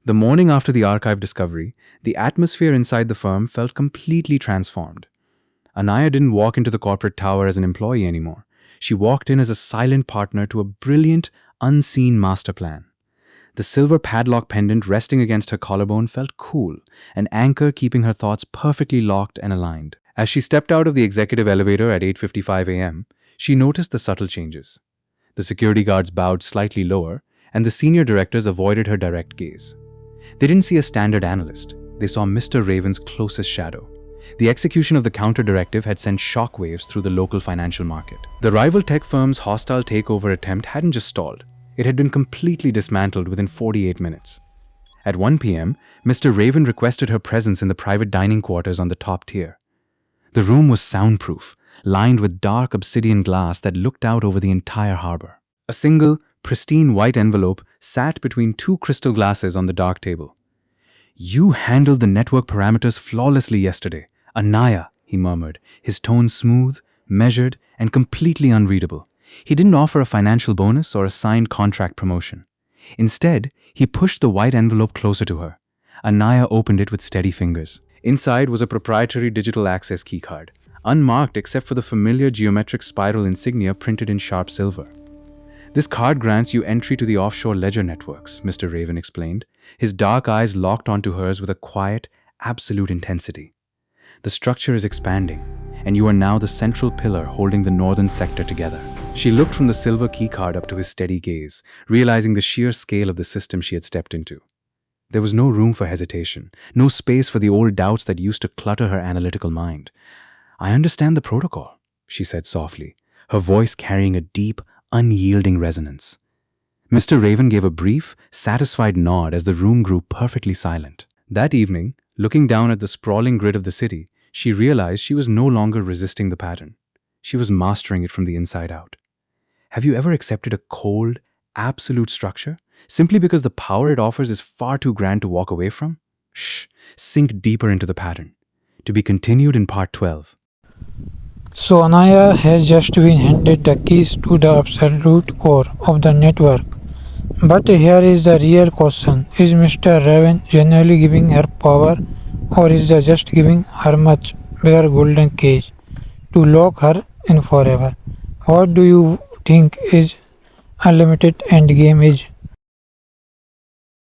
The morning after the archive discovery, the atmosphere inside the firm felt completely transformed. Anaya didn't walk into the corporate tower as an employee anymore. She walked in as a silent partner to a brilliant, unseen master plan. The silver padlock pendant resting against her collarbone felt cool, an anchor keeping her thoughts perfectly locked and aligned. As she stepped out of the executive elevator at 8:55 a.m., she noticed the subtle changes. The security guards bowed slightly lower, and the senior directors avoided her direct gaze. They didn't see a standard analyst. They saw Mr. Raven's closest shadow. The execution of the counter-directive had sent shockwaves through the local financial market. The rival tech firm's hostile takeover attempt hadn't just stalled. It had been completely dismantled within 48 minutes. At 1 p.m., Mr. Raven requested her presence in the private dining quarters on the top tier. The room was soundproof, lined with dark obsidian glass that looked out over the entire harbor. A single, pristine white envelope sat between two crystal glasses on the dark table. "You handled the network parameters flawlessly yesterday, Anaya," he murmured, his tone smooth, measured, and completely unreadable. He didn't offer a financial bonus or a signed contract promotion. Instead, he pushed the white envelope closer to her. Anaya opened it with steady fingers. Inside was a proprietary digital access keycard, unmarked except for the familiar geometric spiral insignia printed in sharp silver. "This card grants you entry to the offshore ledger networks," Mr. Raven explained, his dark eyes locked onto hers with a quiet, absolute intensity. "The structure is expanding, and you are now the central pillar holding the northern sector together." She looked from the silver keycard up to his steady gaze, realizing the sheer scale of the system she had stepped into. There was no room for hesitation, no space for the old doubts that used to clutter her analytical mind. "I understand the protocol," she said softly, her voice carrying a deep, unyielding resonance. Mr. Raven gave a brief, satisfied nod as the room grew perfectly silent. That evening, looking down at the sprawling grid of the city, she realized she was no longer resisting the pattern. She was mastering it from the inside out. Have you ever accepted a cold, absolute structure simply because the power it offers is far too grand to walk away from? Shh, sink deeper into the pattern. To be continued in part 12. So Anaya has just been handed the keys to the absolute core of the network. But here is the real question. Is Mr. Raven genuinely giving her power, or is he just giving her much bigger golden cage to lock her in forever? What do you think is unlimited endgame is?